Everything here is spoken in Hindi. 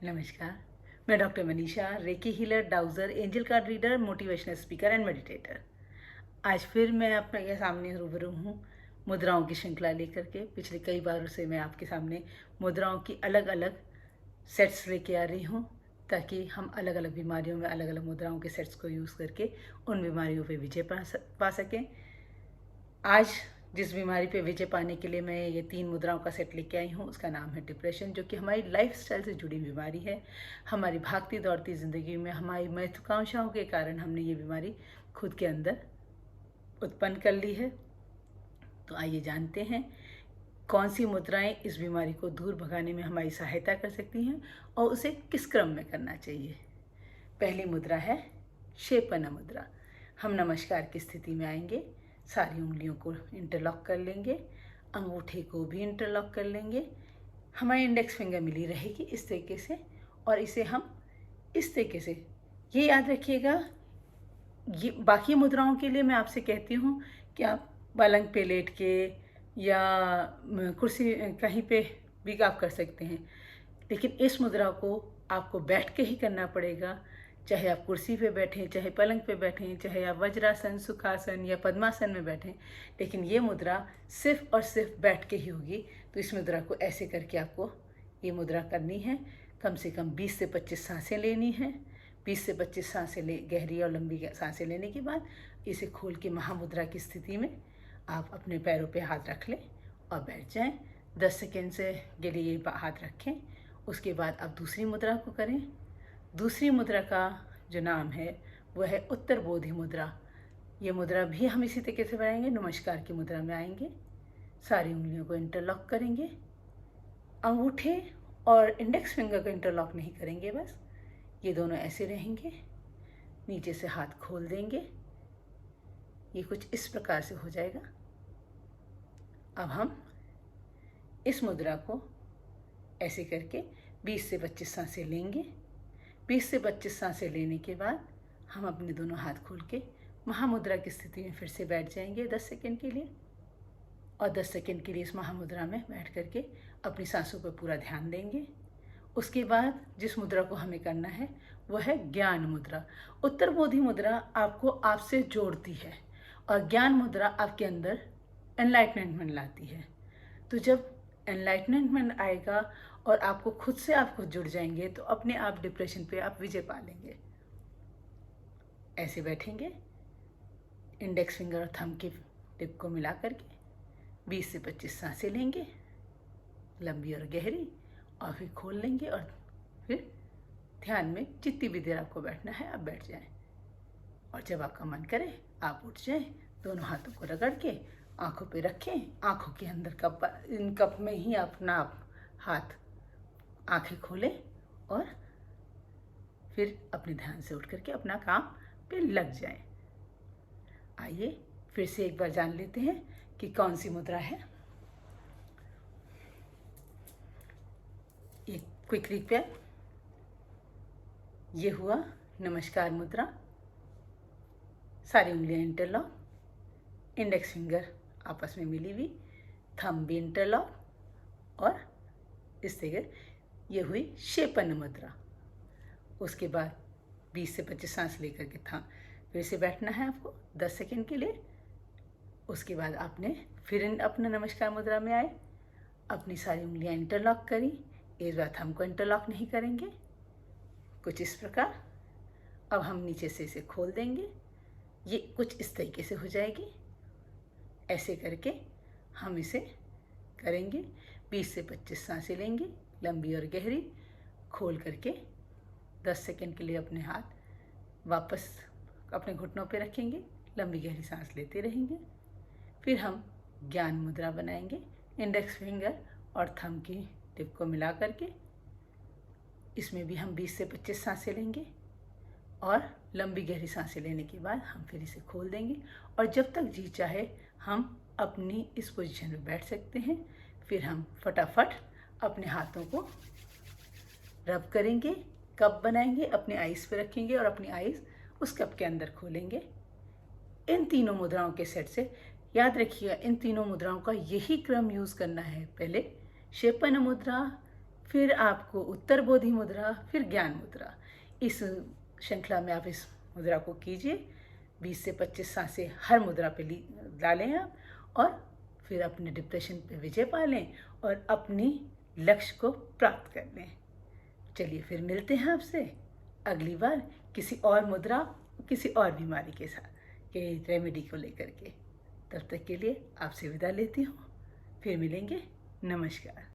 नमस्कार। मैं doctor Manisha, reiki healer, dowser, angel card reader, motivational speaker and meditator. आज फिर मैं आपके सामने रूबरू हूँ मुद्राओं की श्रृंखला लेकर के। पिछले कई बारों से मैं आपके सामने मुद्राओं की अलग अलग सेट्स लेके आ रही हूँ, ताकि हम अलग अलग बीमारियों में अलग अलग मुद्राओं के सेट्स को यूज़ करके उन बीमारियों पे विजय पा सकें। आज जिस बीमारी पे विजय पाने के लिए मैं ये 3 मुद्राओं का सेट लेके आई हूँ, उसका नाम है डिप्रेशन, जो कि हमारी लाइफस्टाइल से जुड़ी बीमारी है। हमारी भागती दौड़ती ज़िंदगी में हमारी महत्वाकांक्षाओं के कारण हमने ये बीमारी खुद के अंदर उत्पन्न कर ली है। तो आइए जानते हैं कौन सी मुद्राएं इस बीमारी को दूर भगाने में हमारी सहायता कर सकती हैं और उसे किस क्रम में करना चाहिए। पहली मुद्रा है शेपना मुद्रा। हम नमस्कार की स्थिति में आएंगे, सारी उंगलियों को इंटरलॉक कर लेंगे, अंगूठे को भी इंटरलॉक कर लेंगे, हमारी इंडेक्स फिंगर मिली रहेगी इस तरीके से, और इसे हम इस तरीके से, ये याद रखिएगा, ये बाकी मुद्राओं के लिए मैं आपसे कहती हूँ कि आप पलंग पे लेट के या कुर्सी कहीं पे भी आप कर सकते हैं, लेकिन इस मुद्रा को आपको बैठ के ही करना पड़ेगा। चाहे आप कुर्सी पे बैठें, चाहे पलंग पे बैठें, चाहे आप वज्रासन, सुखासन या पद्मासन में बैठें, लेकिन ये मुद्रा सिर्फ और सिर्फ बैठ के ही होगी। तो इस मुद्रा को ऐसे करके आपको ये मुद्रा करनी है। कम से कम 20 से 25 सांसें लेनी है। 20 से 25 सांसें गहरी और लंबी सांसें लेने के बाद इसे खोल के महामुद्रा की स्थिति में आप अपने पैरों पे हाथ रख लें और बैठ जाएं। 10 सेकेंड से के लिए ये हाथ रखें। उसके बाद आप दूसरी मुद्रा को करें। दूसरी मुद्रा का जो नाम है वह है उत्तर बोधि मुद्रा। ये मुद्रा भी हम इसी तरीके से बनाएंगे। नमस्कार की मुद्रा में आएंगे, सारी उंगलियों को इंटरलॉक करेंगे, अंगूठे और इंडेक्स फिंगर को इंटरलॉक नहीं करेंगे, बस ये दोनों ऐसे रहेंगे। नीचे से हाथ खोल देंगे। ये कुछ इस प्रकार से हो जाएगा। अब हम इस मुद्रा को ऐसे करके 20 से 25 सांसें लेंगे। 20 से 25 सांसें लेने के बाद हम अपने दोनों हाथ खोल के महामुद्रा की स्थिति में फिर से बैठ जाएंगे 10 सेकेंड के लिए, और 10 सेकेंड के लिए इस महामुद्रा में बैठ करके अपनी सांसों पर पूरा ध्यान देंगे। उसके बाद जिस मुद्रा को हमें करना है वह है ज्ञान मुद्रा। उत्तर बोधि मुद्रा आपको आपसे जोड़ती है और ज्ञान मुद्रा आपके अंदर एनलाइटमेंट लाती है। तो जब एनलाइटमेंट आएगा और आपको खुद से आप खुद जुड़ जाएंगे, तो अपने आप डिप्रेशन पे आप विजय पा लेंगे। ऐसे बैठेंगे, इंडेक्स फिंगर और थंब की टिप को मिला करके 20 से 25 सांसें लेंगे, लंबी और गहरी, और फिर खोल लेंगे और फिर ध्यान में जितनी भी देर आपको बैठना है आप बैठ जाएं। और जब आपका मन करे आप उठ जाएं, दोनों हाथों को रगड़ के आंखों पे रखें। आंखों के अंदर कप, इन कप में ही अपना हाथ आंखें खोलें और फिर अपने ध्यान से उठ करके अपना काम पे लग जाएं। आइए फिर से एक बार जान लेते हैं कि कौन सी मुद्रा है। एक क्विक रिकैप, ये हुआ नमस्कार मुद्रा, सारी उंगलियां इंटरलॉक, इंडेक्स फिंगर आपस में मिली हुई, थंब भी इंटरलॉक, और इस तरह ये हुई शेपन मुद्रा। उसके बाद 20 से 25 सांस लेकर के था फिर से बैठना है आपको 10 सेकेंड के लिए। उसके बाद आपने फिर अपना नमस्कार मुद्रा में आए, अपनी सारी उंगलियां इंटरलॉक करी। इस बार हमको इंटरलॉक नहीं करेंगे, कुछ इस प्रकार। अब हम नीचे से इसे खोल देंगे। ये कुछ इस तरीके से हो जाएगी। ऐसे करके हम इसे करेंगे। 20 से 25 सांसें लेंगे, लंबी और गहरी, खोल करके 10 सेकेंड के लिए अपने हाथ वापस अपने घुटनों पे रखेंगे, लंबी गहरी सांस लेते रहेंगे। फिर हम ज्ञान मुद्रा बनाएंगे। इंडेक्स फिंगर और थंब की टिप को मिला करके इसमें भी हम 20 से 25 सांसें लेंगे, और लंबी गहरी सांसें लेने के बाद हम फिर इसे खोल देंगे, और जब तक जी चाहे हम अपनी इस पोजीशन में बैठ सकते हैं। फिर हम फटाफट अपने हाथों को रब करेंगे, कप बनाएंगे, अपने आइज़ पे रखेंगे और अपनी आइज़ उस कप के अंदर खोलेंगे। इन तीनों मुद्राओं के सेट से याद रखिएगा, इन तीनों मुद्राओं का यही क्रम यूज़ करना है। पहले शेपन मुद्रा, फिर आपको उत्तर बोधि मुद्रा, फिर ज्ञान मुद्रा। इस श्रृंखला में आप इस मुद्रा को कीजिए, 20 से 25 सांसें हर मुद्रा पे डालें आप, और फिर अपने डिप्रेशन पे विजय पा लें और अपनी लक्ष्य को प्राप्त कर लें। चलिए फिर मिलते हैं आपसे अगली बार किसी और मुद्रा, किसी और बीमारी के साथ के रेमेडी को लेकर के। तब तक के लिए आपसे विदा लेती हूँ, फिर मिलेंगे। नमस्कार।